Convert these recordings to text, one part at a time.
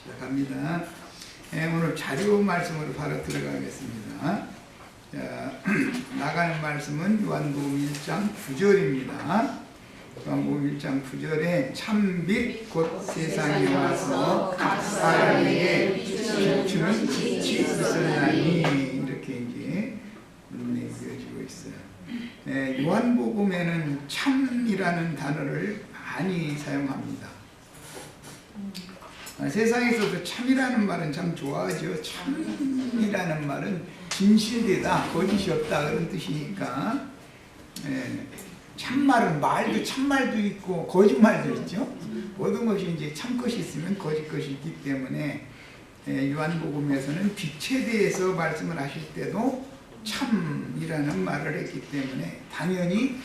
시작합니다. 오늘 자료 말씀으로 바로 들어가겠습니다. 자, 나가는 말씀은 요한복음 1장 9절입니다. 요한복음 1장 9절에 참빛 곧 세상에 와서 각 사람에게 비추는 빛이 있었나니 이렇게 이제 내겨지고 있어요. 요한복음에는 참이라는 단어를 많이 사용합니다. 세상에서도 참이라는 말은 참 좋아하죠. 참이라는 말은 진실되다, 거짓이 없다 그런 뜻이니까. 참말은 말도 참말도 있고 거짓말도 있죠. 모든 것이 이제 참것이 있으면 거짓것이 있기 때문에 요한복음에서는 빛에 대해서 말씀을 하실 때도 참이라는 말을 했기 때문에 당연히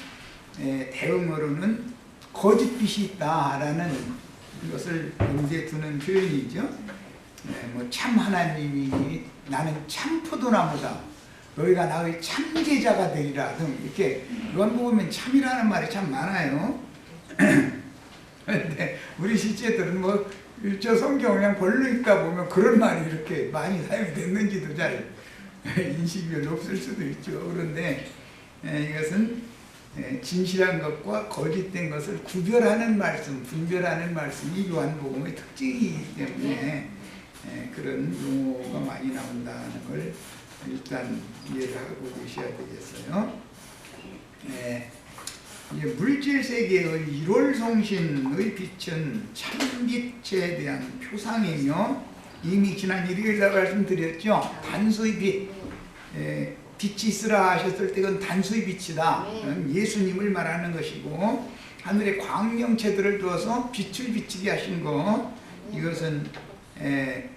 대응어로는 거짓빛이 있다라는 이것을 염두에 두는 표현이죠. 참 하나님이 나는 참 포도나무다. 너희가 나의 참제자가 되리라 등 이렇게 요한복음엔 참이라는 말이 참 많아요. 그런데 우리 실제들은 뭐 저 성경 그냥 벌로 읽다 보면 그런 말이 이렇게 많이 사용이 됐는지도 잘 인식이 별로 없을 수도 있죠. 그런데 이것은 진실한 것과 거짓된 것을 구별하는 말씀, 분별하는 말씀이 요한복음의 특징이기 때문에 그런 용어가 많이 나온다는 걸 일단 이해를 하고 계셔야 되겠어요. 이제 물질 세계의 1월 성신의 빛은 참빛에 대한 표상이며 이미 지난 일요일날 말씀드렸죠. 단수의 빛, 빛이 있으라 하셨을 때 그건 단수의 빛이다. 예수님을 말하는 것이고 하늘의 광명체들을 두어서 빛을 비치게 하신 것, 이것은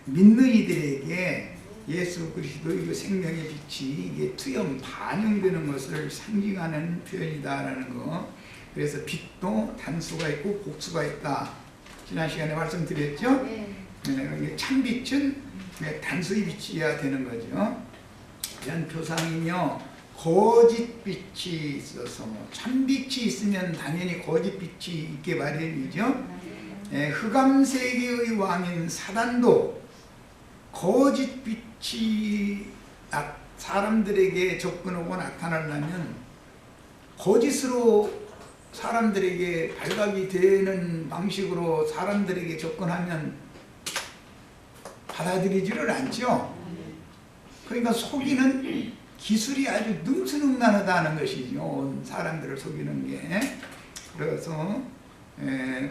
믿는 이들에게 예수 그리스도의 생명의 빛이 이게 투영 반영되는 것을 상징하는 표현이다라는 거. 그래서 빛도 단수가 있고 복수가 있다. 지난 시간에 말씀드렸죠. 참빛은 단수의 빛이어야 되는 거죠. 이런 표상이며 거짓빛이 있어서 참빛이 있으면 당연히 거짓빛이 있게 마련이죠. 흑암세계의 왕인 사단도 거짓빛이 사람들에게 접근하고 나타나려면 거짓으로 사람들에게 발각이 되는 방식으로 사람들에게 접근하면 받아들이지를 않죠. 그러니까 속이는 기술이 아주 능수능란하다는 것이죠. 사람들을 속이는 게. 그래서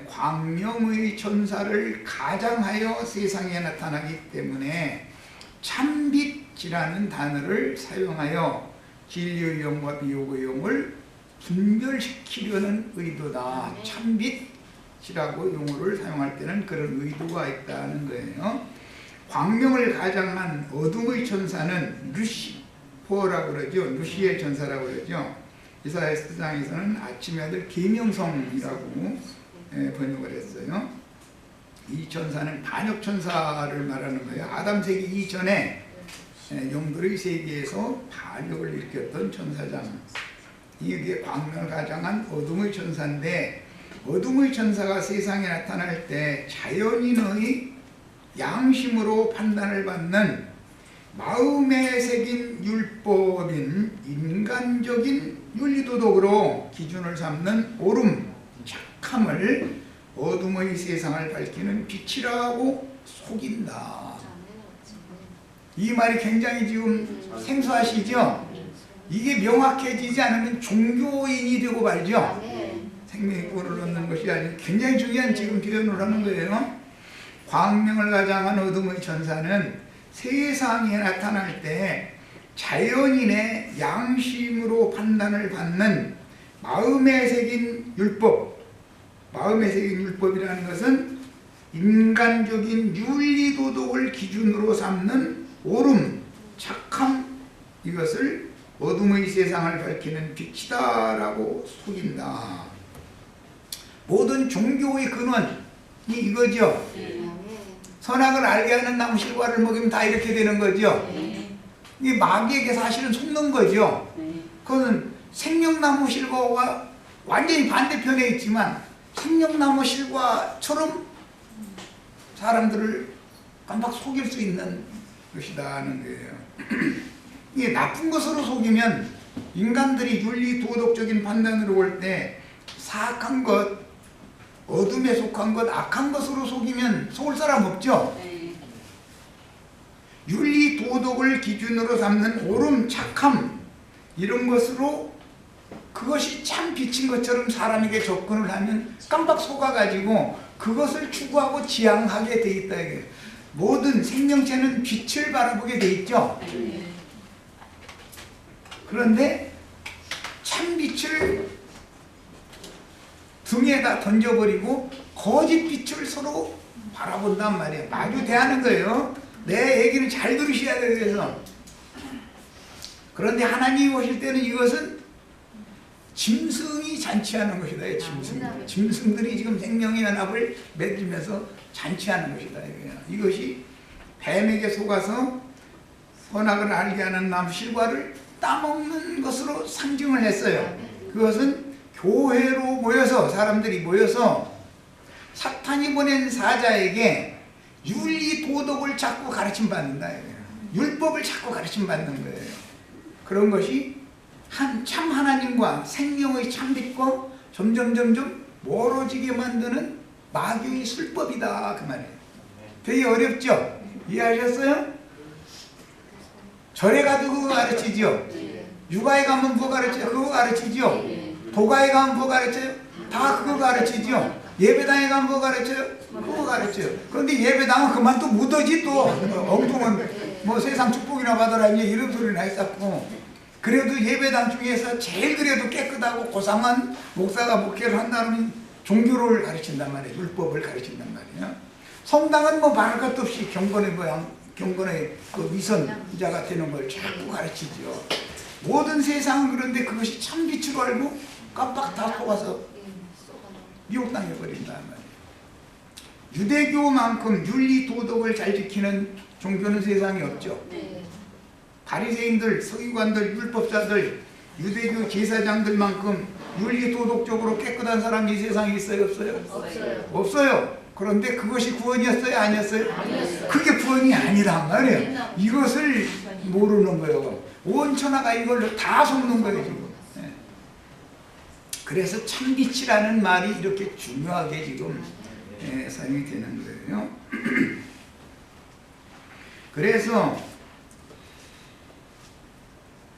광명의 천사를 가장하여 세상에 나타나기 때문에 참빛이라는 단어를 사용하여 진리의 영과 비옥의 영을 분별시키려는 의도다. 참빛이라고 용어를 사용할 때는 그런 의도가 있다는 거예요. 광명을 가장한 어둠의 천사는 루시퍼라고 그러죠. 루시엘 천사라고 그러죠. 이사야 9장에서는 아침의 아들 계명성이라고 번역을 했어요. 이 천사는 반역 천사를 말하는 거예요. 아담 세기 이전에 영들의 세계에서 반역을 일으켰던 천사장. 이게 광명을 가장한 어둠의 천사인데, 어둠의 천사가 세상에 나타날 때 자연인의 양심으로 판단을 받는 마음에 새긴 율법인 인간적인 윤리도덕으로 기준을 삼는 옳음, 착함을 어둠의 세상을 밝히는 빛이라고 속인다. 이 말이 굉장히 지금 생소하시죠? 이게 명확해지지 않으면 종교인이 되고 말죠. 생명의 꼴을 얻는 것이 아니고 굉장히 중요한 지금 표현을 하는 거예요. 광명을 가장한 어둠의 천사는 세상에 나타날 때 자연인의 양심으로 판단을 받는 마음에 새긴 율법, 마음에 새긴 율법이라는 것은 인간적인 윤리도덕을 기준으로 삼는 옳음, 착함, 이것을 어둠의 세상을 밝히는 빛이다라고 속인다. 모든 종교의 근원이 이거죠. 선악을 알게 하는 나무 실과를 먹이면 다 이렇게 되는 거죠. 이게 마귀에게 사실은 속는 거죠. 그것은 생명나무 실과와 완전히 반대편에 있지만 생명나무 실과처럼 사람들을 깜빡 속일 수 있는 것이다 하는 거예요. 이게 나쁜 것으로 속이면 인간들이 윤리 도덕적인 판단으로 볼 때 사악한 것, 어둠에 속한 것, 악한 것으로 속이면 속을 사람 없죠. 윤리 도덕을 기준으로 삼는 옳음, 착함 이런 것으로 그것이 참 빛인 것처럼 사람에게 접근을 하면 깜빡 속아가지고 그것을 추구하고 지향하게 돼 있다. 모든 생명체는 빛을 바라보게 돼 있죠. 그런데 참 빛을 등에다 던져버리고 거짓 빛을 서로 바라본단 말이에요. 마주 대하는 거예요. 내 얘기를 잘 들으셔야 돼요. 그래서 그런데 하나님이 보실 때는 이것은 짐승이 잔치하는 것이다. 짐승들이 지금 생명의 연합을 맺으면서 잔치하는 것이다. 이것이 뱀에게 속아서 선악을 알게 하는 나무 실과를 따먹는 것으로 상징을 했어요. 그것은 교회로 모여서 사람들이 모여서 사탄이 보낸 사자에게 윤리 도덕을 자꾸 가르침 받는다. 율법을 자꾸 가르침 받는 거예요. 그런 것이 참 하나님과 생명의 참빛과 점점 멀어지게 만드는 마귀의 술법이다 그 말이에요. 되게 어렵죠? 이해하셨어요? 절에 가도 그거 가르치죠? 육아에 가면 그거 가르쳐요? 그거 가르치죠? 도가에 가면 그거 가르쳐요? 다 그거 가르치죠? 예배당에 가면 그거 가르쳐요? 그거 가르쳐요. 그런데 예배당은 그만 또 묻어지 또 엉뚱한 뭐 세상 축복이나 받으라 이런 소리나 했었고, 그래도 예배당 중에서 제일 그래도 깨끗하고 고상한 목사가 목회를 한다면 종교를 가르친단 말이에요. 율법을 가르친단 말이에요. 성당은 뭐 말할 것도 없이 경건의 그 위선자가 되는 걸 자꾸 가르치죠. 모든 세상은 그런데 그것이 참 빛으로 알고 깜빡 다 속아서 미혹당해 버린단 말이에요. 유대교만큼 윤리 도덕을 잘 지키는 종교는 세상에 없죠. 바리새인들, 서기관들, 율법자들, 유대교 제사장들만큼 윤리 도덕적으로 깨끗한 사람이 이 세상에 있어요? 없어요? 없어요. 그런데 그것이 구원이었어요? 아니었어요? 그게 구원이 아니란 말이에요. 이것을 모르는 거예요. 온 천하가 이걸로 다 속는 거예요 지금. 그래서 참빛이라는 말이 이렇게 중요하게 지금 사용이 되는 거예요. 그래서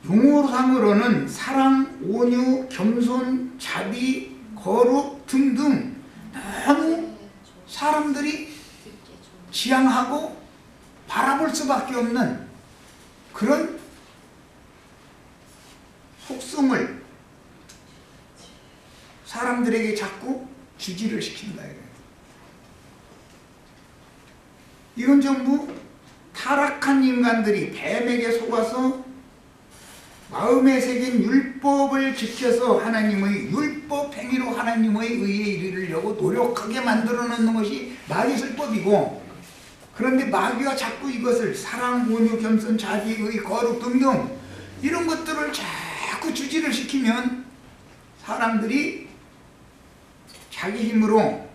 용어상으로는 사랑, 온유, 겸손, 자비, 거룩 등등 너무 사람들이 지향하고 바라볼 수밖에 없는 그런 속성을 사람들에게 자꾸 주지를 시킨다. 이건 전부 타락한 인간들이 뱀에게 속아서 마음에 새긴 율법을 지켜서 하나님의 율법 행위로 하나님의 의에 이르려고 노력하게 만들어 놓는 것이 마귀술법이고, 그런데 마귀가 자꾸 이것을 사랑, 온유, 겸손, 자비, 의, 거룩 등등 이런 것들을 자꾸 주지를 시키면 사람들이 자기 힘으로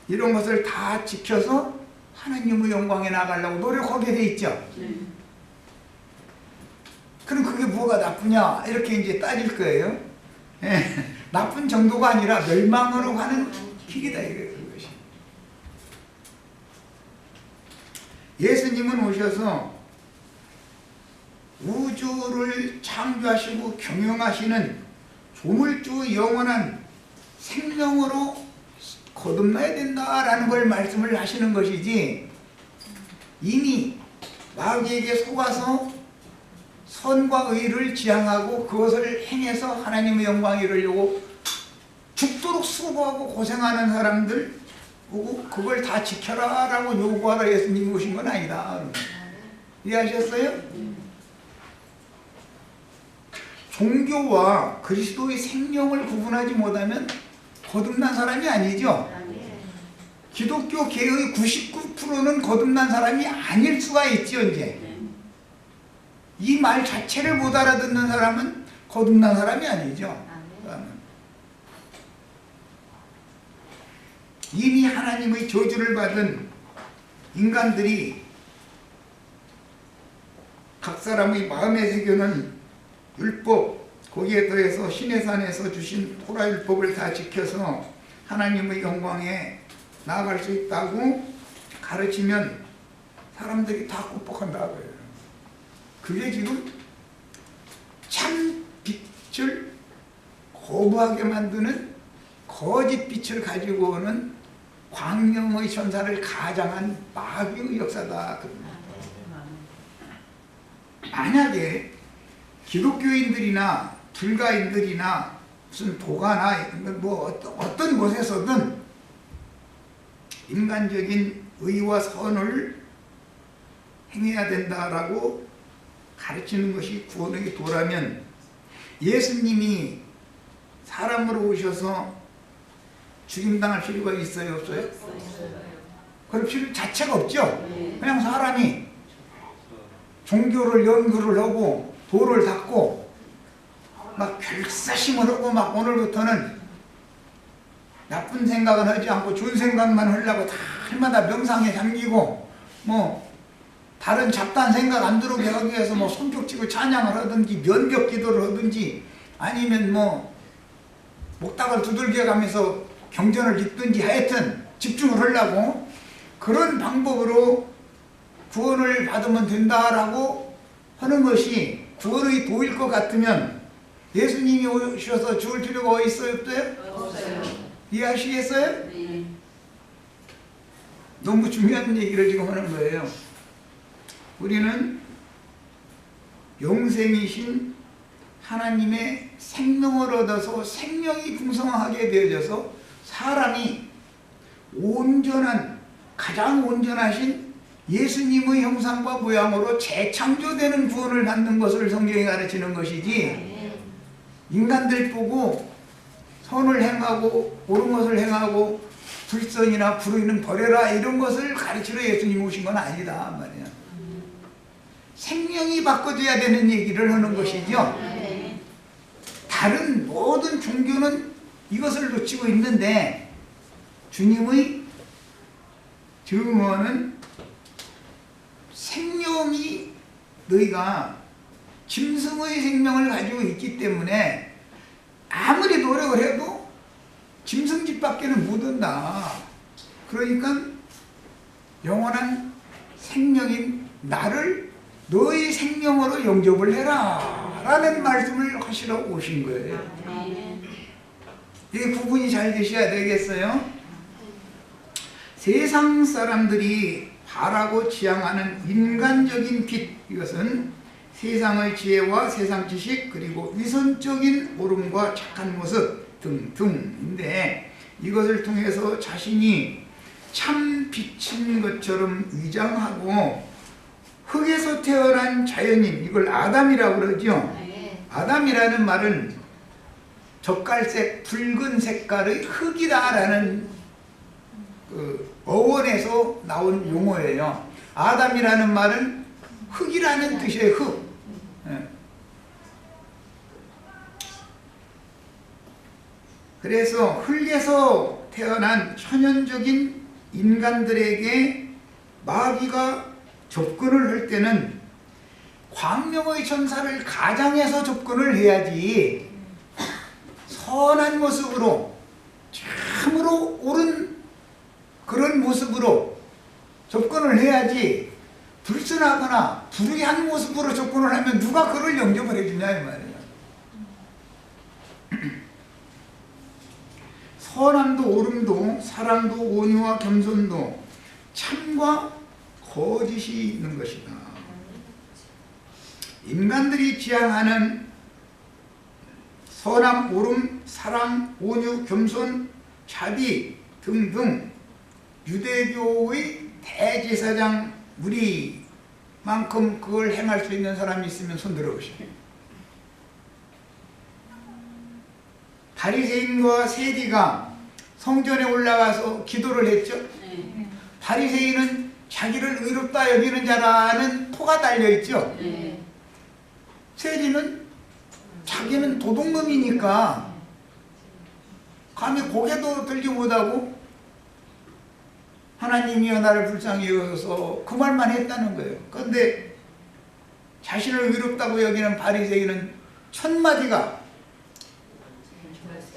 이런 것을 다 지켜서 하나님의 영광에 나가려고 노력하게 돼 있죠. 그럼 그게 뭐가 나쁘냐 이렇게 이제 따질 거예요. 나쁜 정도가 아니라 멸망으로 가는 길이다 이거예요. 그것이. 예수님은 오셔서 우주를 창조하시고 경영하시는 조물주 영원한 생명으로 거듭나야 된다라는 걸 말씀을 하시는 것이지, 이미 마귀에게 속아서 선과 의를 지향하고 그것을 행해서 하나님의 영광을 이루려고 죽도록 수고하고 고생하는 사람들 보고 그걸 다 지켜라 라고 요구하러 예수님이 오신 건 아니다. 이해하셨어요? 종교와 그리스도의 생명을 구분하지 못하면 거듭난 사람이 아니죠. 기독교 계의 99%는 거듭난 사람이 아닐 수가 있죠. 이제 이 말 자체를 못 알아듣는 사람은 거듭난 사람이 아니죠. 이미 하나님의 저주를 받은 인간들이 각 사람의 마음에 새겨놓은 율법, 거기에 더해서 신의 산에서 주신 토라율법을 다 지켜서 하나님의 영광에 나아갈 수 있다고 가르치면 사람들이 다 굽복한다고요. 그게 지금 참 빛을 거부하게 만드는 거짓 빛을 가지고 오는 광명의 천사를 가장한 마귀의 역사다. 만약에 기독교인들이나 불가인들이나 무슨 도가나 뭐 어떤 곳에서든 인간적인 의와 선을 행해야 된다라고 가르치는 것이 구원의 도라면 예수님이 사람으로 오셔서 죽임당할 필요가 있어요, 없어요? 그럴 필요 자체가 없죠. 그냥 사람이 종교를 연구를 하고 도를 닦고 막 결사심을 하고 막 오늘부터는 나쁜 생각은 하지 않고 좋은 생각만 하려고 달마다 명상에 잠기고 뭐 다른 잡다한 생각 안 들어오게 하기 위해서 뭐 손뼉치고 찬양을 하든지 면벽 기도를 하든지 아니면 뭐 목닥을 두들겨 가면서 경전을 읽든지 하여튼 집중을 하려고 그런 방법으로 구원을 받으면 된다라고 하는 것이 구원의 도일 것 같으면 예수님이 오셔서 죽을 필요가 어디 있어요? 없어요? 이해하시겠어요? 네. 너무 중요한 얘기를 지금 하는 거예요. 우리는 영생이신 하나님의 생명을 얻어서 생명이 풍성하게 되어져서 사람이 온전한, 가장 온전하신 예수님의 형상과 모양으로 재창조되는 구원을 받는 것을 성경이 가르치는 것이지 인간들 보고 선을 행하고 옳은 것을 행하고 불선이나 불의는 버려라 이런 것을 가르치러 예수님 오신 건 아니다 말이야. 생명이 바꿔줘야 되는 얘기를 하는 것이죠. 다른 모든 종교는 이것을 놓치고 있는데 주님의 증언은 생명이 너희가 짐승의 생명을 가지고 있기 때문에 아무리 노력을 해도 짐승집밖에는 못 온다. 그러니까 영원한 생명인 나를 너희 생명으로 영접을 해라 라는 말씀을 하시러 오신 거예요. 이게 구분이 잘 되셔야 되겠어요. 세상 사람들이 바라고 지향하는 인간적인 빛, 이것은 세상의 지혜와 세상 지식 그리고 위선적인 옳음과 착한 모습 등등인데 이것을 통해서 자신이 참 빛인 것처럼 위장하고 흙에서 태어난 자연인, 이걸 아담이라고 그러죠. 아담이라는 말은 젓갈색 붉은 색깔의 흙이다라는 그 어원에서 나온 용어예요. 아담이라는 말은 흙이라는 뜻의 흙. 그래서 흙에서 태어난 천연적인 인간들에게 마귀가 접근을 할 때는 광명의 천사를 가장해서 접근을 해야지 선한 모습으로 참으로 옳은 그런 모습으로 접근을 해야지 불순하거나 불의한 모습으로 접근을 하면 누가 그를 영접을 해주냐 이 말이에요. 선함도 옳음도 사랑도 온유와 겸손도 참과 거짓이 있는 것이다. 인간들이 지향하는 선함, 옳음, 사랑, 온유, 겸손, 자비 등등 유대교의 대제사장 무리만큼 그걸 행할 수 있는 사람이 있으면 손 들어보시오. 바리새인과 세리가 성전에 올라가서 기도를 했죠. 바리새인은 자기를 의롭다 여기는 자라는 토가 달려있죠. 세리는 자기는 도둑놈이니까 감히 고개도 들지 못하고 하나님이여 나를 불쌍히 여겨서 그 말만 했다는 거예요. 그런데 자신을 의롭다고 여기는 바리새인은 첫 마디가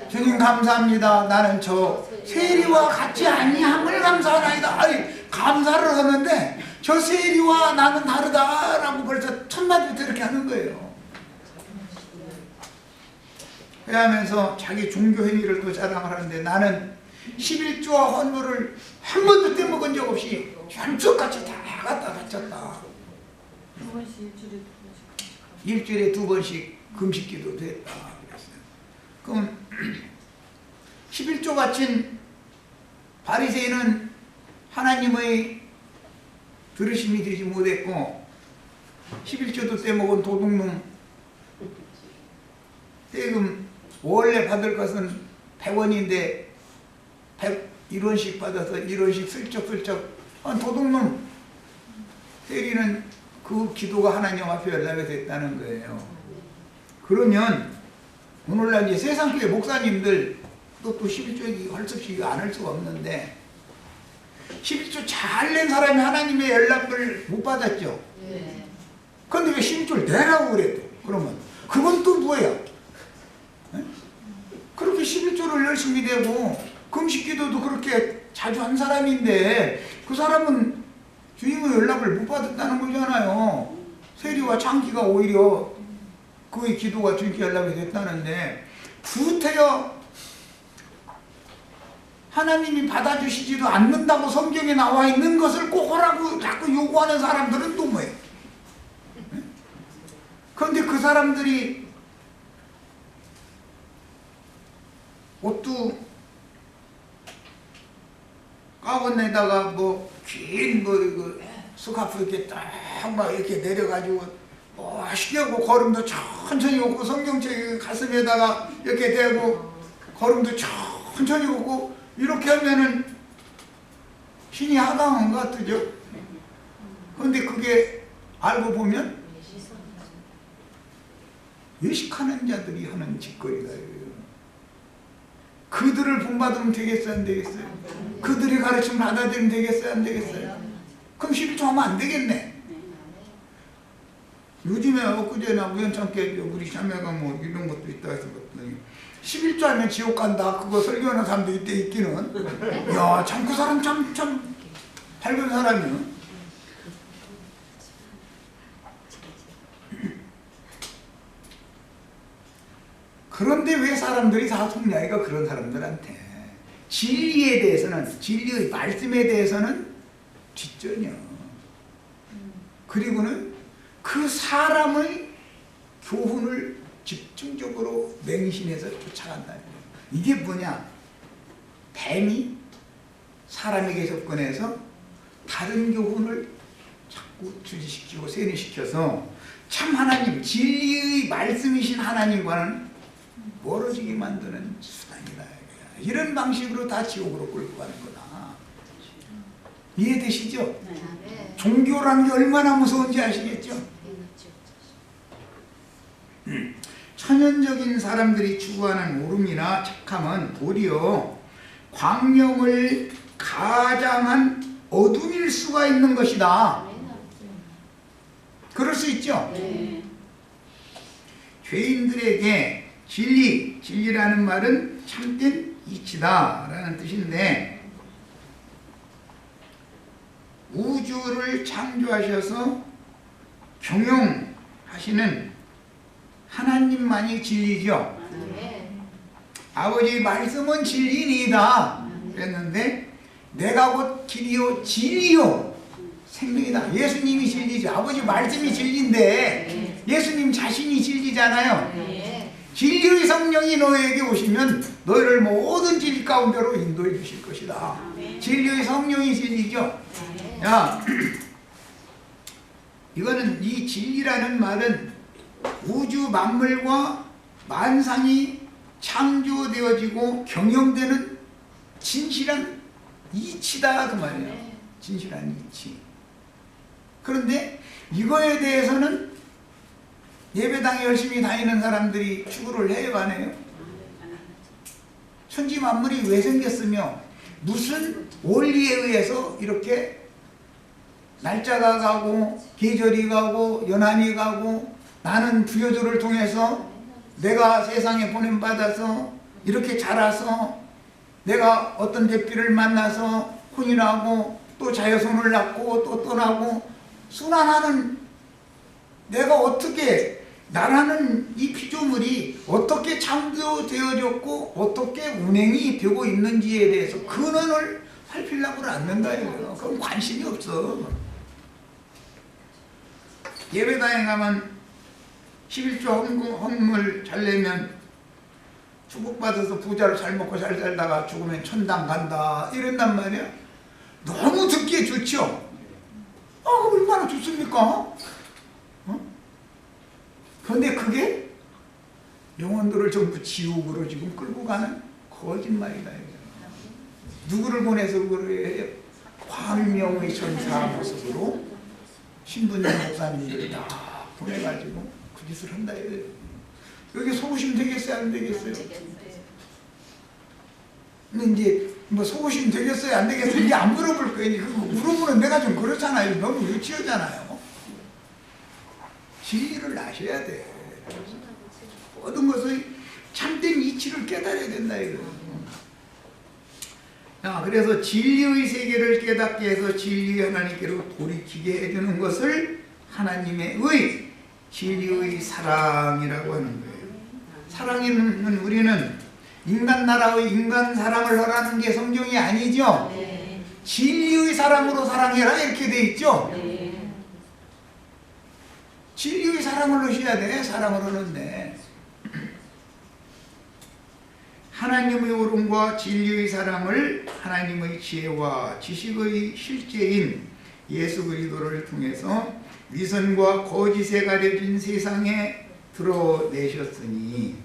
주님 감사합니다. 나는 저 세리와 같이 아니함을 감사하나이다. 아니 감사를 하는데 저 세리와 나는 다르다라고 벌써 첫 마디부터 이렇게 하는 거예요. 그러면서 자기 종교 행위를 또 자랑을 하는데 나는 11조와 헌물을 한 번도 떼먹은 적 없이 현수같이 다 갖다 바쳤다. 일주일에 두 번씩 금식기도 됐다. 그럼 11조 바친 바리새인은 하나님의 들으심이 되지 못했고 11조도 떼먹은 도둑놈 세금 원래 받을 것은 100원인데 101원씩 받아서 1원씩 슬쩍슬쩍 한 도둑놈 세리는 그 기도가 하나님 앞에 연락이 됐다는 거예요. 그러면 오늘날 이제 세상교회 목사님들 또 11조 헐섭시 안 할 수가 없는데 11조 잘 낸 사람이 하나님의 연락을 못 받았죠. 그런데 왜 11조를 내라고 그래도 그러면 그건 또 뭐야? 그렇게 11조를 열심히 내고 금식기도도 그렇게 자주 한 사람인데 그 사람은 주님의 연락을 못 받았다는 거잖아요. 세리와 창기가 오히려 그의 기도가 주님께 연락이 됐다는데 구태여 하나님이 받아주시지도 않는다고 성경에 나와 있는 것을 꼭 하라고 자꾸 요구하는 사람들은 또 뭐예요? 그런데 그 사람들이 옷도 가운데다가 긴 스카프 이렇게 딱 막 이렇게 내려가지고 멋있게 하고 걸음도 천천히 걷고 성경책 가슴에다가 이렇게 대고 걸음도 천천히 걷고 이렇게 하면은 신이 하강한 것 같죠? 그런데 그게 알고 보면 외식하는 자들이 하는 짓거리다. 그들을 본받으면 되겠어요? 안 되겠어요? 그들의 가르침을 받아들이면 되겠어요? 안 되겠어요? 그럼 11조 하면 안 되겠네. 요즘에 엊그제나 우연찮게 우리 자매가 이런 것도 있다 해서 봤더니 11조 하면 지옥 간다. 그거 설교하는 사람도 이때 있기는. 야, 참 그 사람 참 밝은 사람이야. 그런데 왜 사람들이 다 속냐이가 그런 사람들한테 진리에 대해서는 진리의 말씀에 대해서는 뒷전이야. 그리고는 그 사람의 교훈을 집중적으로 맹신해서 쫓아간다. 이게 뭐냐? 뱀이 사람에게 접근해서 다른 교훈을 자꾸 주지시키고 세뇌시켜서 참 하나님, 진리의 말씀이신 하나님과는 멀어지게 만드는 수단이다. 이런 방식으로 다 지옥으로 끌고 가는 거다. 이해되시죠? 네. 종교라는 게 얼마나 무서운지 아시겠죠? 천연적인 사람들이 추구하는 오름이나 착함은 도리어 광명을 가장한 어둠일 수가 있는 것이다. 그럴 수 있죠? 네. 죄인들에게 진리라는 말은 참된 이치다 라는 뜻인데 우주를 창조하셔서 경영하시는 하나님만이 진리죠. 아버지의 말씀은 진리니이다 그랬는데 내가 곧 길이요 진리요 생명이다. 예수님이 진리죠. 아버지 말씀이 진리인데 예수님 자신이 진리잖아요. 진리의 성령이 너에게 오시면 너희를 모든 진리 가운데로 인도해 주실 것이다. 진리의 성령이 진리죠. 야, 이거는 이 진리라는 말은 우주 만물과 만상이 창조되어지고 경영되는 진실한 이치다 그 말이에요. 진실한 이치. 그런데 이거에 대해서는 예배당에 열심히 다니는 사람들이 추구를 해요, 안 해요? 천지 만물이 왜 생겼으며 무슨 원리에 의해서 이렇게 날짜가 가고 계절이 가고 연한이 가고 나는 부여조를 통해서 내가 세상에 보냄받아서 이렇게 자라서 내가 어떤 대피를 만나서 혼인하고 또 자여손을 낳고 또 떠나고 순환하는 내가 어떻게 나라는 이 피조물이 어떻게 창조되어졌고 어떻게 운행이 되고 있는지에 대해서 근원을 살피려고는 않는다 이거예요. 그럼 관심이 없어. 예배당에 가면 11조 헌금을 잘 내면 축복받아서 부자로 잘 먹고 잘 살다가 죽으면 천당 간다 이런단 말이야. 너무 듣기에 좋죠. 얼마나 좋습니까? 그런데 그게 영혼들을 전부 지옥으로 지금 끌고 가는 거짓말이다. 누구를 보내서 그래요? 광명의 천사 모습으로 신부님 목사님들을 다 보내가지고 그 짓을 한다. 여기 속으시면 되겠어요? 안 되겠어요? 근데 이제 뭐 속으시면 되겠어요? 안 되겠어요? 이제 안 물어볼 거예요. 그거 물어보는 내가 좀 그렇잖아요. 너무 유치하잖아요. 진리를 아셔야 돼. 모든 것의 참된 이치를 깨달아야 된다 이거예요. 그래서 진리의 세계를 깨닫게 해서 진리의 하나님께로 돌이키게 해주는 것을 하나님의 진리의 사랑이라고 하는 거예요. 사랑이는 우리는 인간 나라의 인간 사랑을 하라는 게 성경이 아니죠. 진리의 사랑으로 사랑해라 이렇게 돼 있죠. 진리의 사랑을 넣으셔야 돼. 사랑으로는 돼. 하나님의 옳음과 진리의 사랑을 하나님의 지혜와 지식의 실제인 예수 그리스도를 통해서 위선과 거짓에 가려진 세상에 드러내셨으니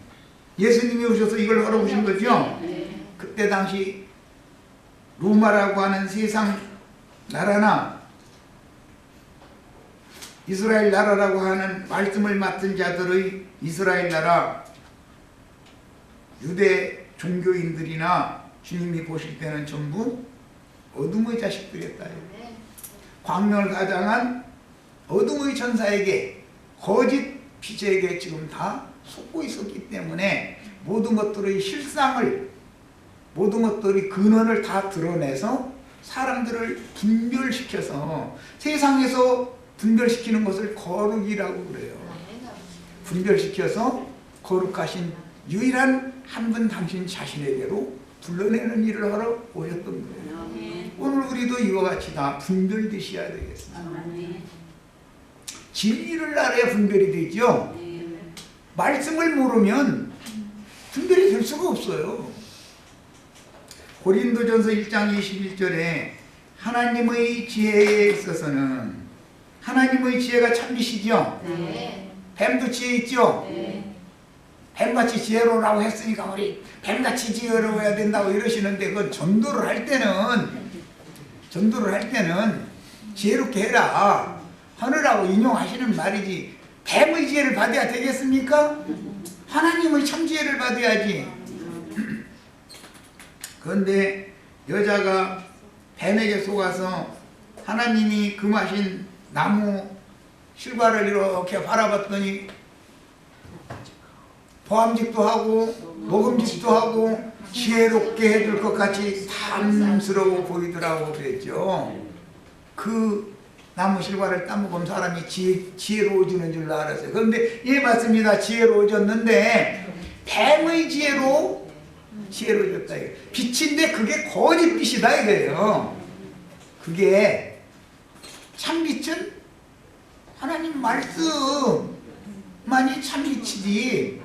예수님이 오셔서 이걸 하러 오신 거죠. 그때 당시 로마라고 하는 세상 나라나 이스라엘 나라라고 하는 말씀을 맡은 자들의 이스라엘 나라 유대 종교인들이나 주님이 보실 때는 전부 어둠의 자식들이었다. 광명을 가장한 어둠의 천사에게 거짓 피제에게 지금 다 속고 있었기 때문에 모든 것들의 실상을 모든 것들의 근원을 다 드러내서 사람들을 분별시켜서 세상에서 분별시키는 것을 거룩이라고 그래요. 분별시켜서 거룩하신 유일한 한 분 당신 자신에게로 불러내는 일을 하러 오셨던 거예요. 오늘 우리도 이와 같이 다 분별되셔야 되겠습니다. 진리를 알아야 분별이 되죠. 말씀을 모르면 분별이 될 수가 없어요. 고린도전서 1장 21절에 하나님의 지혜에 있어서는 하나님의 지혜가 참이시죠. 뱀도 지혜 있죠. 뱀같이 지혜로우라고 했으니까 우리 뱀같이 지혜로워야 된다고 이러시는데 그건 전도를 할 때는 지혜롭게 해라 하느라고 인용하시는 말이지 뱀의 지혜를 받아야 되겠습니까? 하나님의 참 지혜를 받아야지. 그런데 여자가 뱀에게 속아서 하나님이 금하신 나무 실과를 이렇게 바라봤더니 보암직도 하고 먹음직도 하고 지혜롭게 해줄 것 같이 탐스러워 보이더라고 그랬죠. 그 나무 실과를 따먹으면 사람이 지혜로워지는 줄 알았어요. 그런데 예 맞습니다. 지혜로워졌는데 뱀의 지혜로 지혜로워졌다. 빛인데 그게 거짓 빛이다 이거예요. 그게 참빛은 하나님 말씀만이 참빛이지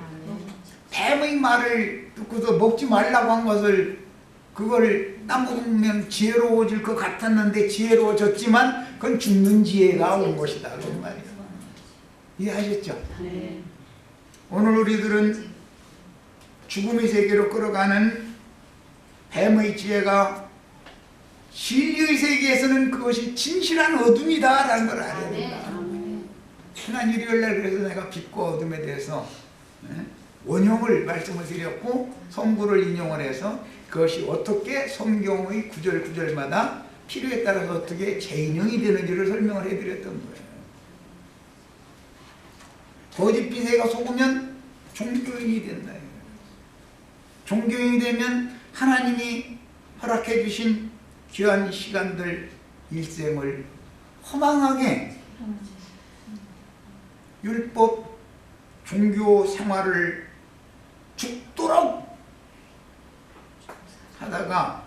뱀의 말을 듣고서 먹지 말라고 한 것을 그걸 따먹으면 지혜로워질 것 같았는데 지혜로워졌지만 그건 죽는 지혜가 온 것이다 그런 말이에요. 이해하셨죠? 네. 오늘 우리들은 죽음의 세계로 끌어가는 뱀의 지혜가 진리의 세계에서는 그것이 진실한 어둠이다 라는 걸 알아야 된다. 지난 일요일날 그래서 내가 빛과 어둠에 대해서 원형을 말씀을 드렸고 성구를 인용을 해서 그것이 어떻게 성경의 구절마다 필요에 따라서 어떻게 재인용이 되는지를 설명을 해드렸던 거예요. 거짓 비세가 속으면 종교인이 된다. 종교인이 되면 하나님이 허락해 주신 귀한 시간들 일생을 허망하게 율법 종교 생활을 죽도록 하다가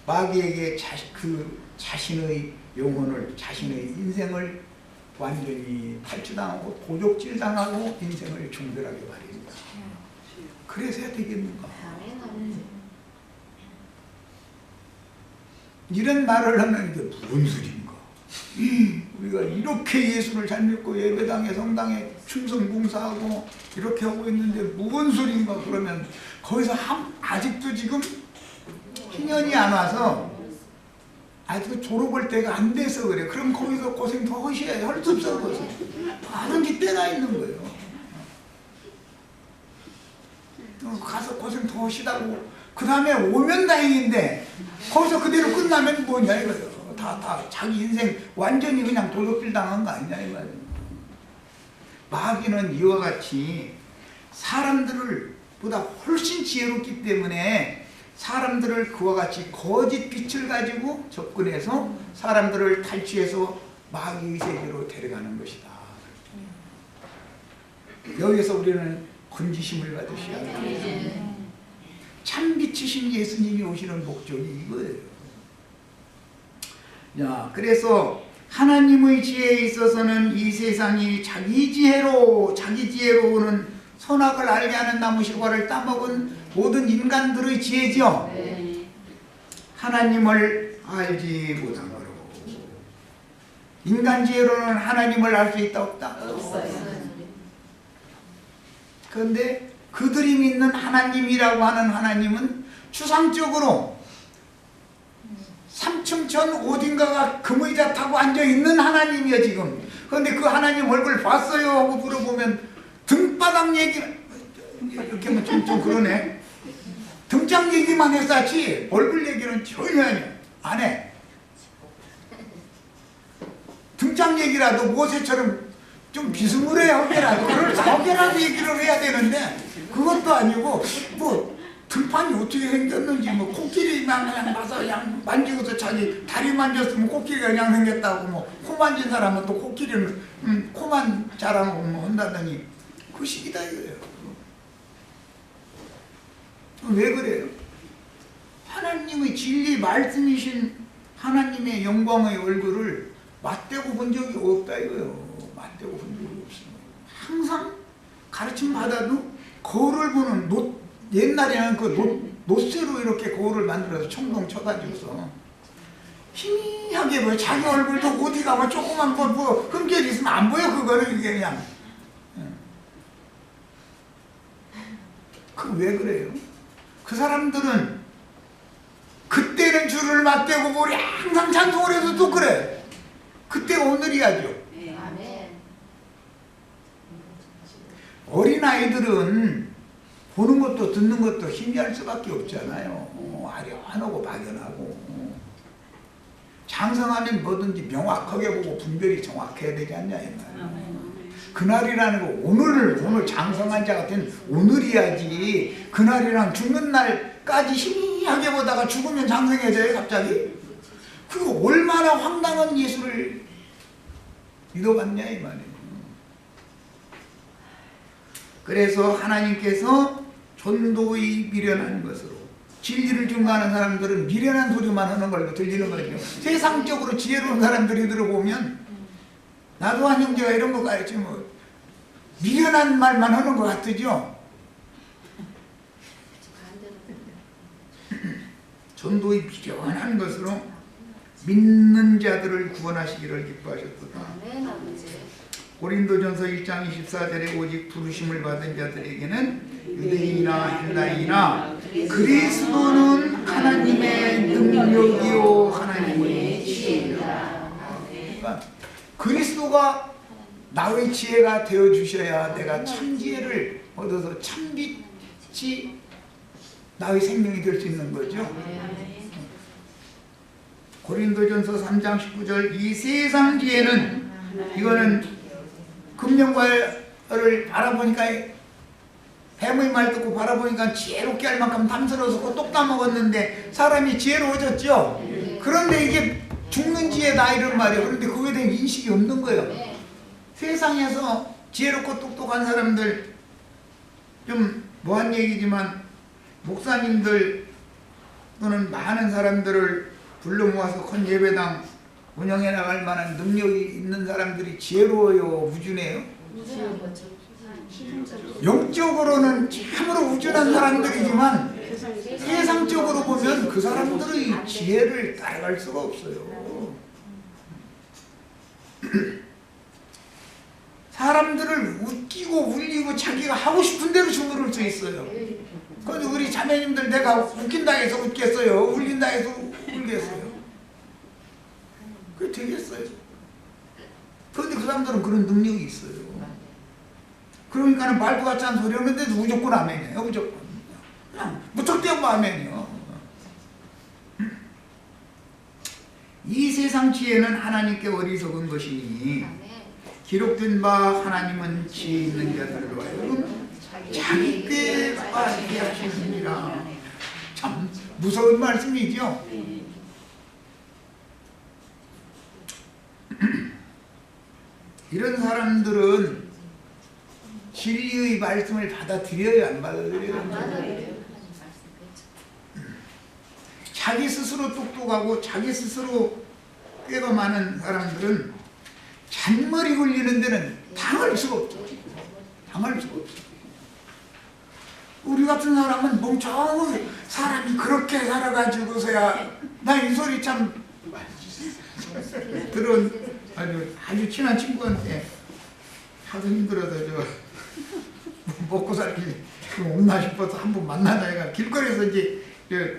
마귀에게 자신의 영혼을, 자신의 인생을 완전히 탈취당하고 도적질당하고 인생을 종결하게 말입니다. 그래서야 되겠는가? 이런 말을 하면 이게 무슨 소리인가? 우리가 이렇게 예수를 잘 믿고 예배당에 성당에 충성 봉사하고 이렇게 하고 있는데 무슨 소리인가? 그러면 거기서 아직도 지금 희년이 안 와서 아직도 졸업할 때가 안 돼서 그래. 그럼 거기서 고생 더 하셔야 할 수 없어. 하는 때가 있는 거예요. 가서 고생 더 하시다고 그 다음에 오면 다행인데 거기서 그대로 끝나면 뭐냐 이거예요. 다 자기 인생 완전히 그냥 도둑질 당한 거 아니냐 이 말이에요. 마귀는 이와 같이 사람들을 보다 훨씬 지혜롭기 때문에 사람들을 그와 같이 거짓 빛을 가지고 접근해서 사람들을 탈취해서 마귀의 세계로 데려가는 것이다. 여기서 우리는 건지심을 받으셔야 합니다. 참 빛이신 예수님이 오시는 목적이 이거예요. 야, 그래서 하나님의 지혜에 있어서는 이 세상이 자기 지혜로는 선악을 알게 하는 나무실과를 따먹은 모든 인간들의 지혜죠. 하나님을 알지 못한 거로. 인간 지혜로는 하나님을 알 수 있다 없다? 없어요. 그런데 그들이 믿는 하나님이라고 하는 하나님은 추상적으로 3층천 어딘가가 금의자 타고 앉아있는 하나님이야 지금. 그런데 그 하나님 얼굴 봤어요? 하고 물어보면 등바닥 얘기 이렇게 하면 좀 그러네. 등장 얘기만 했었지 얼굴 얘기는 전혀 안 해. 등장 얘기라도 모세처럼 좀 비스무리해 하게라도 그걸 얘기를 해야 되는데 그것도 아니고 뭐 등판이 어떻게 생겼는지 뭐 코끼리만 그냥 봐서 그냥 만지고서 자기 다리 만졌으면 코끼리가 그냥 생겼다고 뭐 코 만진 사람은 또 코끼리는 코만 자랑하고 뭐 한다더니 그 식이다 이거예요. 왜 그래요? 하나님의 진리 말씀이신 하나님의 영광의 얼굴을 맞대고 본 적이 없다 이거예요. 맞대고 본 적이 없어요. 항상 가르침 받아도 거울을 보는 옛날에는 그 노쇠로 이렇게 거울을 만들어서 청동 쳐가지고서 희미하게 보여. 자기 얼굴도 어디 가면 조그만 뭐 흠결이 있으면 안 보여. 그거는 이게 그냥. 그 왜 그래요? 그 사람들은 그때는 주를 맞대고 우리 항상 찬송을 해도 또 그래. 그때가 오늘이야죠. 어린아이들은 보는 것도 듣는 것도 희미할 수밖에 없잖아요. 아련하고 막연하고. 장성하면 뭐든지 명확하게 보고 분별이 정확해야 되지 않냐 이 말이에요. 그날이라는 거 오늘 장성한 자 같은 오늘이야지. 그날이랑 죽는 날까지 희미하게 보다가 죽으면 장성해져요 갑자기? 그거 얼마나 황당한 예수를 믿어봤냐 이 말이에요. 그래서 하나님께서 전도의 미련한 것으로 진리를 증거하는 사람들은 미련한 소리만 하는 걸로 들리는 거죠. 세상적으로 지혜로운 사람들이 들어보면 나도 한 형제가 이런 거 가르치 뭐 미련한 말만 하는 것 같으죠. 전도의 미련한 것으로 믿는 자들을 구원하시기를 기뻐하셨도다. 고린도전서 1장 24절에 오직 부르심을 받은 자들에게는 유대인이나 헬라인이나 그리스도는 하나님의 능력이요 하나님의 지혜이다. 그러니까 그리스도가 나의 지혜가 되어주셔야 내가 참 지혜를 얻어서 참빛이 나의 생명이 될 수 있는 거죠. 고린도전서 3장 19절 이 세상 지혜는 이거는 금령과를 바라보니까 뱀의 말 듣고 바라보니까 지혜롭게 할 만큼 탐스러워서 똑 따먹었는데 사람이 지혜로워졌죠. 그런데 이게 죽는 지혜다 이런 말이에요. 그런데 그거에 대한 인식이 없는 거예요. 세상에서 지혜롭고 똑똑한 사람들 좀 뭐한 얘기지만 목사님들 또는 많은 사람들을 불러 모아서 큰 예배당 운영해 나갈 만한 능력이 있는 사람들이 지혜로워요, 우준해요? 영적으로는 참으로 우준한 사람들이지만 세상적으로 보면 그 사람들의 지혜를 따라갈 수가 없어요. 사람들을 웃기고 울리고 자기가 하고 싶은 대로 주무를 수 있어요. 그런데 우리 자매님들 내가 웃긴다 해서 웃겠어요? 울린다 해서 울겠어요? 그게 되겠어요? 그런데 그 사람들은 그런 능력이 있어요. 그러니까 말도 같지 않은 소리 하는데도 무조건 아멘이에요. 무조건. 그냥 무턱대고 아멘이요. 이 세상 지혜는 하나님께 어리석은 것이니 기록된 바 하나님은 지혜 있는 자들로 하여금 자기 꾀가 알게 하시느니라. 참 무서운 말씀이죠. 이런 사람들은 진리의 말씀을 받아들여야 안 받아들여요. 자기 스스로 똑똑하고 자기 스스로 꾀가 많은 사람들은 잔머리 굴리는 데는 당할 수가 없죠. 당할 수가 없죠. 우리 같은 사람은 멍청하고 사람이 그렇게 살아가지고서야 나 이 소리 참 들은 아주 친한 친구한테 하도 힘들어서 저 먹고 살기 없나 싶어서 한번 만나다 해가 길거리에서 이제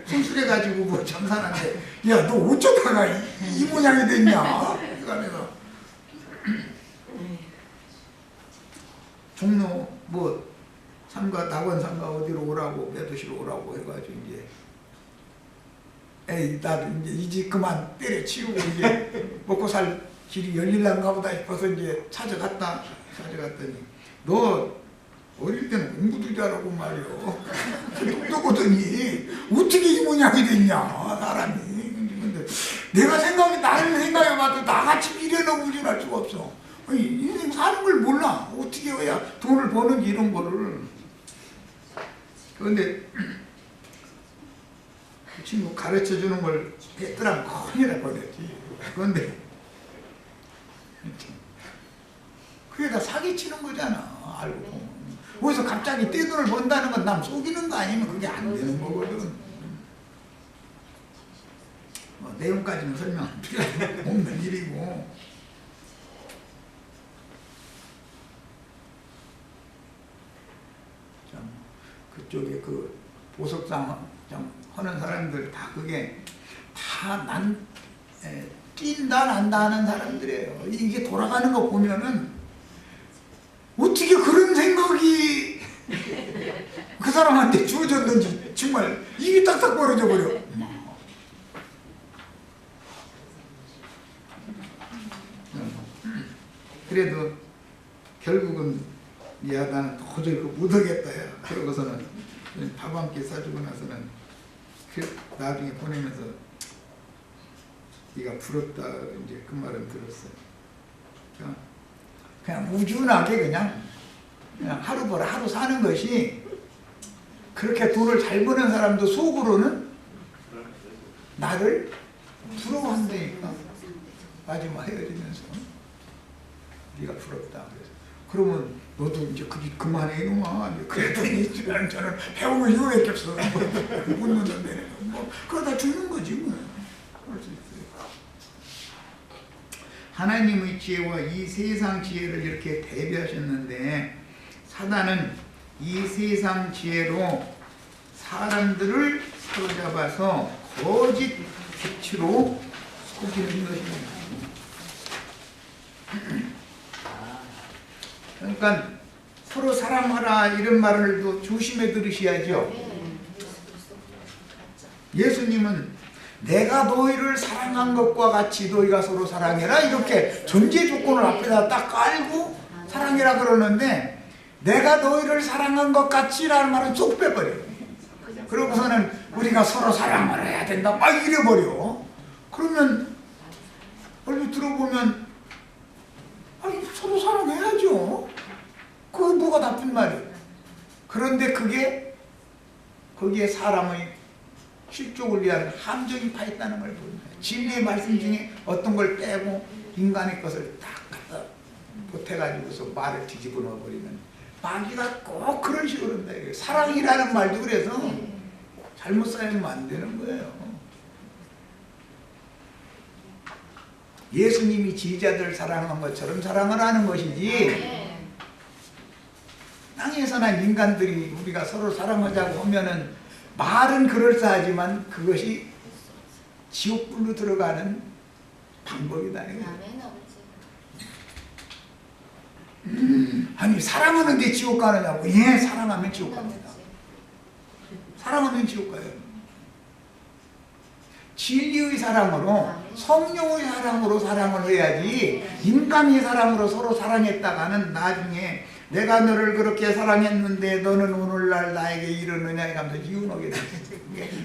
순수해가지고 뭐 잠사는데 야 너 어쩌다가 이 모양이 됐냐? 그러면서 종로 뭐 삼가 낙원 삼가 어디로 오라고 매도시로 오라고 해가지고 이제 에이 나도 이제 이 집 그만 때려치우고 이제 먹고 살 길이 열릴란가 보다 싶어서 이제 찾아갔더니 너 어릴 때는 공부도 잘하고 말이요 똑똑하더니 어떻게 이 모양이 됐냐 사람이. 근데 내가 나를 생각해봐도 나같이 미래는 우준할 수가 없어. 아니, 인생 사는 걸 몰라. 어떻게 해야 돈을 버는지 이런 거를. 그런데 그 친구 가르쳐주는 걸 했더라면 큰일 날 뻔했지. 그런데 그게 다 사기치는 거잖아. 알고 보면. 거기서 갑자기 떼돈을 번다는 건 남 속이는 거 아니면 그게 안 되는 거거든. 뭐 내용까지는 설명 필요 없는 일이고. 참 그쪽에 그 보석상 하는 사람들 다 그게 다 낀다 난다 하는 사람들이에요. 이게 돌아가는 거 보면은 어떻게 그런 생각이 그 사람한테 주어졌는지 정말 입이 딱딱 벌어져 버려. 그래도 결국은 야 나는 도저히 못하겠다 야. 그러고서는 밥 한 끼 사주고 나서는 나중에 보내면서 네가 부럽다 이제 그 말은 들었어요. 그냥 우준하게 그냥 하루 벌어 하루 사는 것이 그렇게 돈을 잘 버는 사람도 속으로는 나를 부러워한다니까. 마지막 헤어지면서 네가 부럽다. 그러면 너도 이제 그만해 이놈아. 그랬더니 저는 배우면 이거밖에 없어. 묻는데 뭐 그러다 죽는 거지 뭐. 그럴 수 있어요. 하나님의 지혜와 이 세상 지혜를 이렇게 대비하셨는데 사단은 이 세상 지혜로 사람들을 사로잡아서 거짓 빛으로 속이는 것입니다. 그러니까 서로 사랑하라 이런 말을 또 조심해 들으셔야죠. 예수님은 내가 너희를 사랑한 것과 같이 너희가 서로 사랑해라 이렇게 전제 조건을 앞에다 딱 깔고 사랑해라 그러는데 내가 너희를 사랑한 것 같이라는 말은 쏙 빼버려요. 그러고서는 우리가 서로 사랑을 해야 된다 막 이래버려. 그러면 얼핏 들어보면 아니 서로 사랑해야죠. 그게 뭐가 나쁜 말이에요. 그런데 그게 거기에 사람의 실족을 위한 함정이 파 있다는 걸 보입니다. 진리의 말씀 중에 어떤 걸 빼고 인간의 것을 딱 갖다 보태가지고서 말을 뒤집어 놓아버리면 마귀가 꼭 그런 식으로 한다. 사랑이라는 말도 그래서 잘못 쌓이면 안 되는 거예요. 예수님이 지휘자들을 사랑한 것처럼 사랑을 하는 것이지 땅에서나 인간들이 우리가 서로 사랑하자고 하면은 말은 그럴싸하지만 그것이 지옥불로 들어가는 방법이다. 아니 사랑하는데 지옥 가느냐고. 예, 사랑하면 지옥 갑니다. 사랑하면 지옥 가요. 진리의 사랑으로 성령의 사랑으로 사랑을 해야지 인간의 사랑으로 서로 사랑했다가는 나중에 내가 너를 그렇게 사랑했는데 너는 오늘날 나에게 이러느냐 이러면서 이혼하게 돼.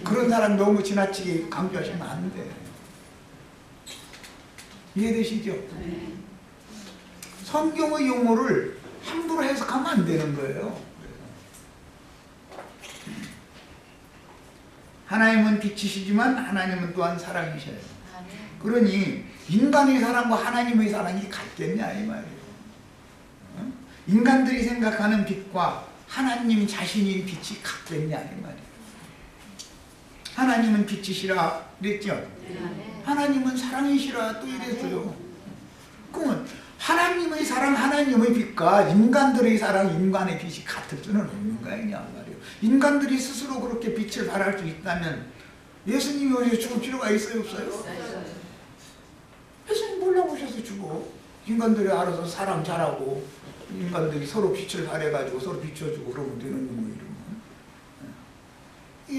그런 사람 너무 지나치게 강조하시면 안 돼. 이해되시죠? 성경의 용어를 함부로 해석하면 안 되는 거예요. 하나님은 빛이시지만 하나님은 또한 사랑이셔요. 그러니 인간의 사랑과 하나님의 사랑이 같겠냐 이 말이에요. 인간들이 생각하는 빛과 하나님 자신인 빛이 같겠냐 이 말이에요. 하나님은 빛이시라 그랬죠. 하나님은 사랑이시라 또 이랬어요. 그러면 하나님의 사랑, 하나님의 빛과 인간들의 사랑, 인간의 빛이 같을 수는 없는 거 아니냐 말이에요. 인간들이 스스로 그렇게 빛을 발할 수 있다면 예수님이 어디서 죽을 필요가 있어요, 없어요? 예수님 몰라보셔서 죽어. 인간들이 알아서 사랑 잘하고 인간들이 서로 빛을 발해가지고 서로 비춰주고 그러면 되는 거예요.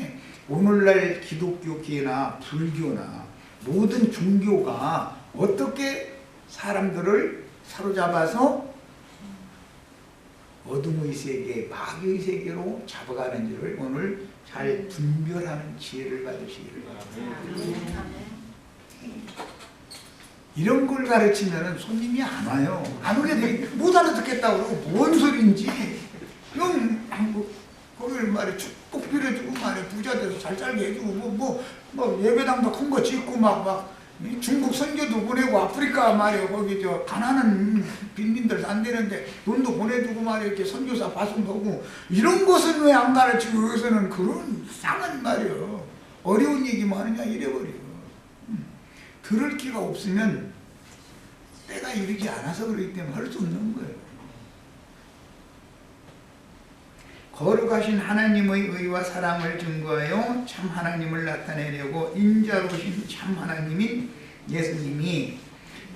예. 오늘날 기독교계나 불교나 모든 종교가 어떻게 사람들을 사로잡아서 어둠의 세계, 마귀의 세계로 잡아가는지를 오늘 잘 분별하는 지혜를 받으시기를 바랍니다. 이런 걸 가르치면 손님이 안 와요. 안 오게 돼. 못 알아듣겠다고 그러고 뭔 소리인지 그럼 거기를 말해 축복 빌어주고 말해 부자 돼서 잘 살게 해주고 뭐 예배당도 큰 거 짓고 막 중국 선교도 보내고 아프리카 말이에요. 거기 저 가난한 빈민들 안 되는데 돈도 보내주고 말이에요. 이렇게 선교사 파송하고 이런 것은 왜 안 가르치고 여기서는 그런 쌍한 말이에요. 어려운 얘기만 하느냐 이래버려요. 들을 기가 없으면 때가 이르지 않아서 그렇기 때문에 할 수 없는 거예요. 거룩하신 하나님의 의와 사랑을 증거하여 참 하나님을 나타내려고 인자로신 참 하나님인 예수님이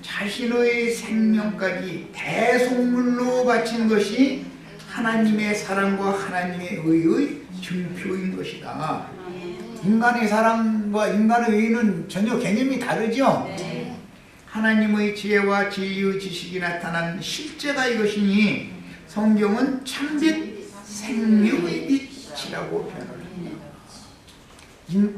자신의 생명까지 대속물로 바친 것이 하나님의 사랑과 하나님의 의의 증표인 것이다. 인간의 사랑과 인간의 의는 전혀 개념이 다르죠? 네. 하나님의 지혜와 진리의 지식이 나타난 실제가 이것이니 성경은 참빛 생명의 빛이라고 표현을 합니다.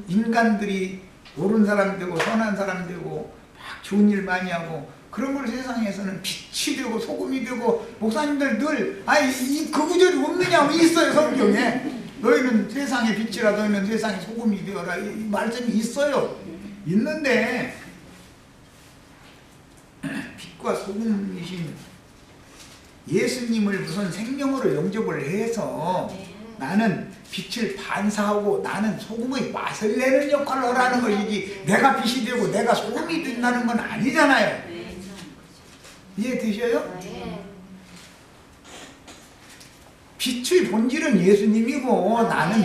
인간들이 옳은 사람 되고 선한 사람 되고 막 좋은 일 많이 하고 그런 걸 세상에서는 빛이 되고 소금이 되고 목사님들 늘 그 구절이 없느냐고 있어요. 성경에 너희는 세상의 빛이라 너희는 세상의 소금이 되어라 이 말씀이 있어요. 있는데 빛과 소금이신 예수님을 무슨 생명으로 영접을 해서 나는 빛을 반사하고 나는 소금의 맛을 내는 역할을 하라는 것이지 내가 빛이 되고 내가 소금이 된다는 건 아니잖아요. 이해되셔요? 빛의 본질은 예수님이고 나는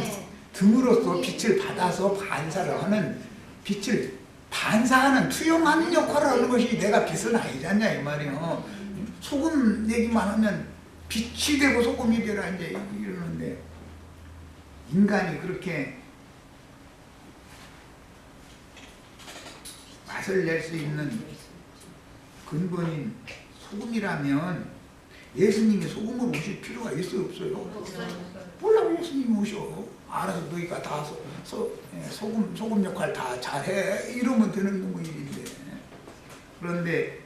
등으로서 빛을 받아서 반사를 하는 빛을 반사하는 투영하는 역할을 하는 것이 내가 빛은 아니잖냐 이 말이에요. 소금 얘기만 하면 빛이 되고 소금이 되라 이제 이러는데, 인간이 그렇게 맛을 낼 수 있는 근본인 소금이라면 예수님이 소금으로 오실 필요가 있어요, 없어요? 몰라, 예수님이 오셔. 알아서 너희가 다 소금 역할 다 잘해. 이러면 되는 일인데. 그런데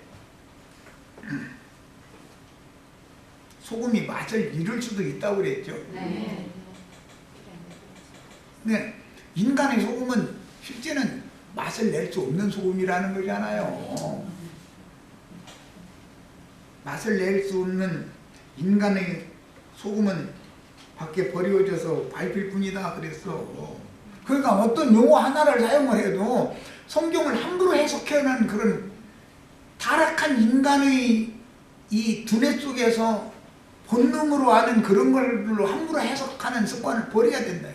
소금이 맛을 잃을 수도 있다고 그랬죠. 네. 인간의 소금은 실제는 맛을 낼 수 없는 소금이라는 거잖아요. 맛을 낼 수 없는 인간의 소금은 밖에 버려져서 밟힐 뿐이다 그랬어. 그러니까 어떤 용어 하나를 사용을 해도 성경을 함부로 해석해내는 그런 타락한 인간의 이 두뇌 속에서 본능으로 아는 그런 걸로 함부로 해석하는 습관을 버려야 된다.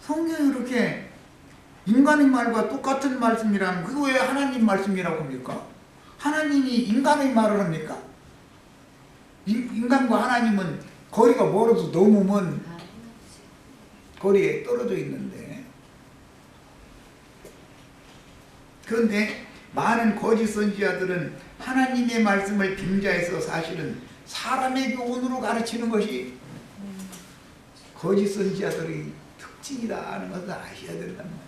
성경이 이렇게 인간의 말과 똑같은 말씀이라면 그거 왜 하나님 말씀이라고 합니까? 하나님이 인간의 말을 합니까? 인간과 하나님은 거리가 멀어도 너무 먼 거리에 떨어져 있는데, 그런데 많은 거짓 선지자들은 하나님의 말씀을 빙자해서 사실은 사람의 교훈으로 가르치는 것이 거짓 선지자들의 특징이다 하는 것을 아셔야 된단 말이에요.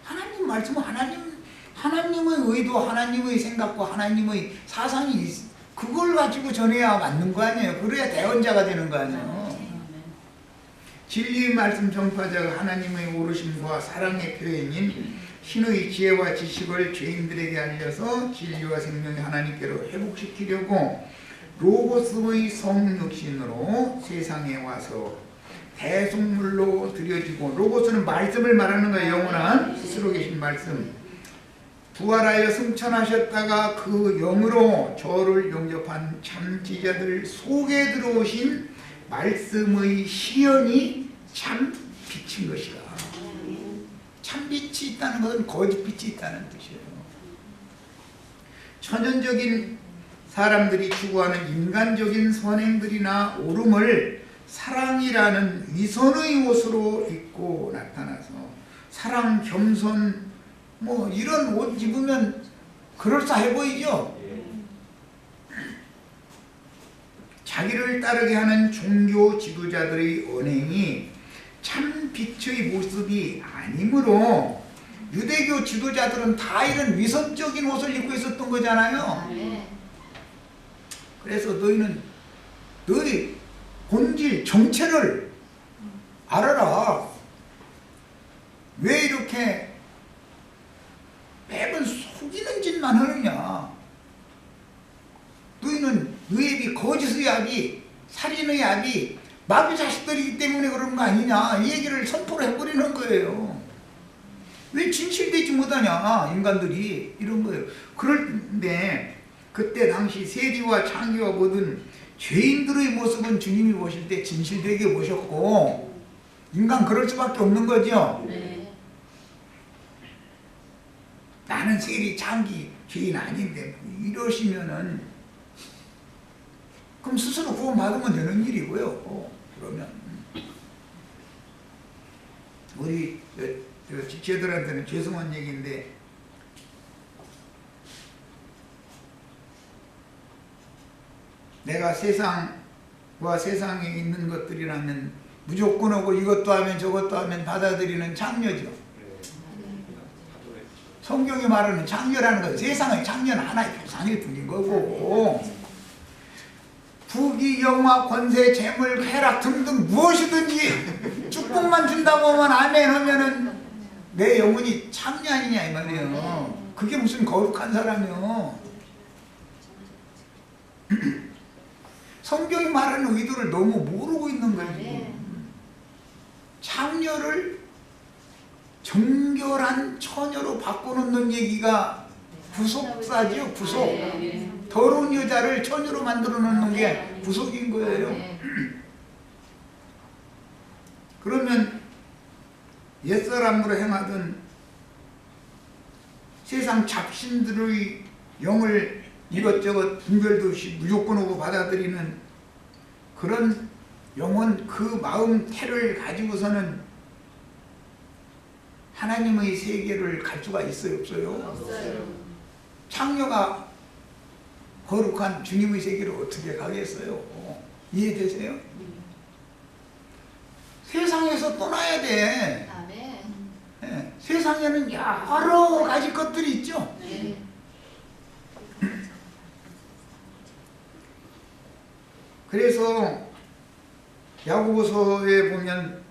하나님 말씀은 하나님의 의도, 하나님의 생각과 하나님의 사상이 그걸 가지고 전해야 맞는 거 아니에요. 그래야 대언자가 되는 거 아니에요. 진리의 말씀 전파자가 하나님의 오르심과 사랑의 표현인 신의 지혜와 지식을 죄인들에게 알려서 진리와 생명의 하나님께로 회복시키려고 로고스의 성육신으로 세상에 와서 대속물로 드려지고, 로고스는 말씀을 말하는 거예요. 영원한 스스로 계신 말씀. 부활하여 승천하셨다가 그 영으로 저를 영접한 참 지자들 속에 들어오신 말씀의 실현이 참 빛인 것이다. 참 빛이 있다는 것은 거짓 빛이 있다는 뜻이에요. 천연적인 사람들이 추구하는 인간적인 선행들이나 옳음을 사랑이라는 위선의 옷으로 입고 나타나서, 사랑, 겸손 뭐 이런 옷 입으면 그럴싸해 보이죠? 자기를 따르게 하는 종교 지도자들의 언행이 참 빛의 모습이 아니므로 유대교 지도자들은 다 이런 위선적인 옷을 입고 있었던 거잖아요. 그래서 너희는 너희 본질, 정체를 알아라. 왜 이렇게 매번 속이는 짓만 하느냐. 너희는 너희 앱이 거짓의 압이, 살인의 압이 마귀 자식들이기 때문에 그런 거 아니냐, 이 얘기를 선포를 해버리는 거예요. 왜 진실되지 못하냐 인간들이, 이런 거예요. 그런데 그때 당시 세리와 창기와 모든 죄인들의 모습은 주님이 보실 때 진실되게 보셨고, 인간 그럴 수밖에 없는 거죠. 나는 세리, 창기, 죄인 아닌데 이러시면은 그럼 스스로 구원받으면 되는 일이고요. 그러면 우리 지체들한테는 죄송한 얘기인데, 내가 세상과 세상에 있는 것들이라면 무조건 하고 이것도 하면 저것도 하면 받아들이는 창녀죠. 성경이 말하는 창녀라는 건 세상의 창녀는 하나의 표상일 뿐인 거고, 부귀, 영화, 권세, 재물, 쾌락 등등 무엇이든지 축복만 준다고 하면 아멘 하면은 내 영혼이 창녀 아니냐 이 말이에요. 그게 무슨 거룩한 사람이요. 성경이 말하는 의도를 너무 모르고 있는 거예요. 창녀를 정결한 처녀로 바꿔놓는 얘기가 부속사지요. 부속. 더러운 여자를 처녀로 만들어 놓는 게 부속인 거예요. 그러면 옛사람으로 행하던 세상 잡신들의 영을 이것저것 분별도 없이 무조건 오고 받아들이는 그런 영혼, 그 마음 태를 가지고서는 하나님의 세계를 갈 수가 있어요, 없어요? 없어요. 창녀가 거룩한 주님의 세계를 어떻게 가겠어요? 이해되세요? 세상에서 떠나야 돼. 아멘. 예, 세상에는 여러 가지 것들이 있죠. 네. 그래서 야고보서에 보면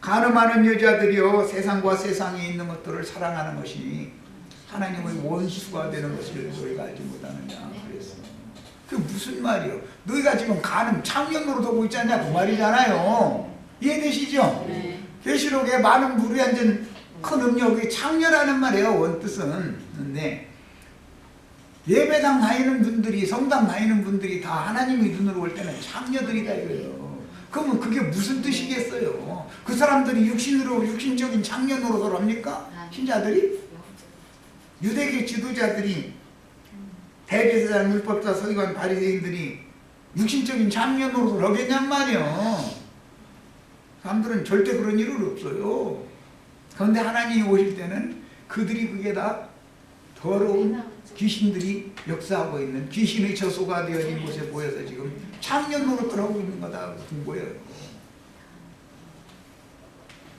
간음하는 여자들이여 세상과 세상에 있는 것들을 사랑하는 것이 하나님의 원수가 되는 것을 너희가 알지 못하느냐 그랬어. 그게 무슨 말이요? 너희가 지금 간음 창녀노릇 하고 있지 않냐 그 말이잖아요. 이해되시죠? 네. 계시록에 많은 물이 앉은 큰 음력이 창녀라는 말이에요, 원뜻은. 근데 예배당 다니는 분들이, 성당 다니는 분들이 다 하나님의 눈으로 볼 때는 창녀들이다 이거예요. 그러면 그게 무슨 뜻이겠어요? 그 사람들이 육신적인 창녀 노릇을 합니까? 신자들이? 유대계 지도자들이, 대제사장, 율법사, 서기관, 바리새인들이 육신적인 창녀 노릇을 하겠냔 말이요. 사람들은 절대 그런 일은 없어요. 그런데 하나님이 오실 때는 그들이 그게 다 더러운 귀신들이 역사하고 있는 귀신의 처소가 되어진 곳에 보여서 지금 창녀 노릇을 하고 있는 거다 본 거예요.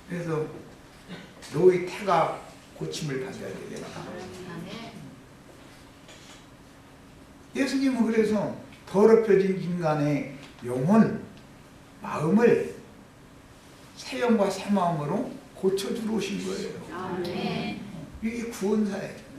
그래서 너의 태가 고침을 받아야 되겠다. 예수님은 그래서 더럽혀진 인간의 영혼, 마음을 새 영과 새 마음으로 고쳐주러 오신 거예요. 아멘. 이게 구원사예요.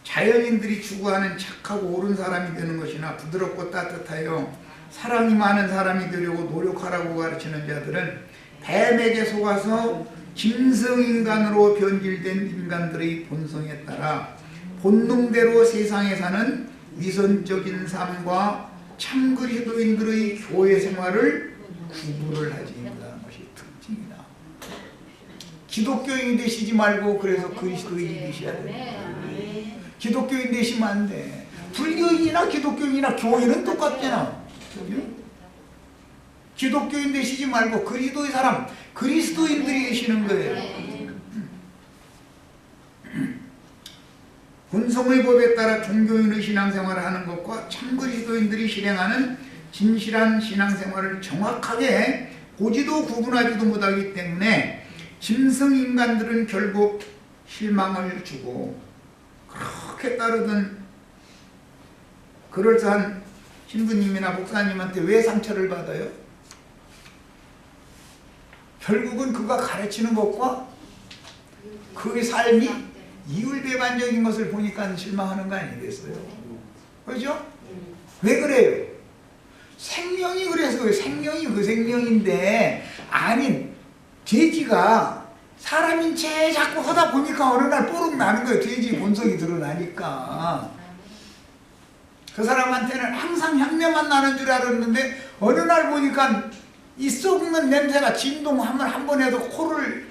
자연인들이 추구하는 착하고 옳은 사람이 되는 것이나 부드럽고 따뜻하여 사랑이 많은 사람이 되려고 노력하라고 가르치는 자들은 뱀에게 속아서 짐승인간으로 변질된 인간들의 본성에 따라 본능대로 세상에 사는 위선적인 삶과 참 그리스도인들의 교회 생활을 구분을 하지 못하는 것이 특징이다. 기독교인이 되시지 말고 그래서 그리스도인이 되셔야 됩니다. 기독교인 되시면 안 돼. 불교인이나 기독교인이나 교회는 똑같잖아. 기독교인 되시지 말고 그리스도의 사람, 그리스도인들이 되시는 거예요. 본성의 법에 따라 종교인의 신앙생활을 하는 것과 참 그리스도인들이 실행하는 진실한 신앙생활을 정확하게 보지도 구분하지도 못하기 때문에 짐승인간들은 결국 실망을 주고 그렇게 따르던 그럴싸한 신부님이나 목사님한테 왜 상처를 받아요? 결국은 그가 가르치는 것과 그의 삶이 이율배반적인 것을 보니까 실망하는 거 아니겠어요? 그렇죠? 왜 그래요? 생명이 그래서 생명이 그 생명인데 아닌 돼지가 사람인 채 자꾸 하다 보니까 어느 날 뽀록 나는 거예요. 돼지 본성이 드러나니까. 그 사람한테는 항상 향내만 나는 줄 알았는데 어느 날 보니까 이 썩는 냄새가 진동하면 한 번 해도 코를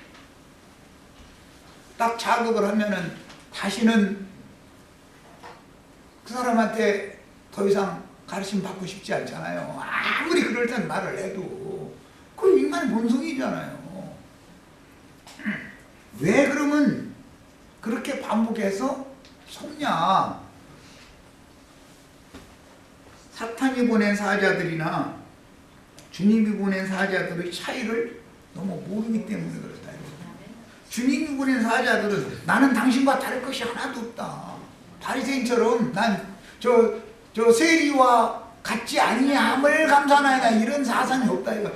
딱 자극을 하면은 다시는 그 사람한테 더 이상 가르침 받고 싶지 않잖아요. 아무리 그럴듯한 말을 해도 그 인간의 본성이잖아요. 왜 그러면 그렇게 반복해서 속냐? 사탄이 보낸 사자들이나 주님이 보낸 사자들의 차이를 너무 모르기 때문에 그렇다. 주님이 보낸 사자들은 나는 당신과 다를 것이 하나도 없다. 바리새인처럼 난 저 세리와 같지 아니함을 감사하나이다 이런 사상이 없다. 이거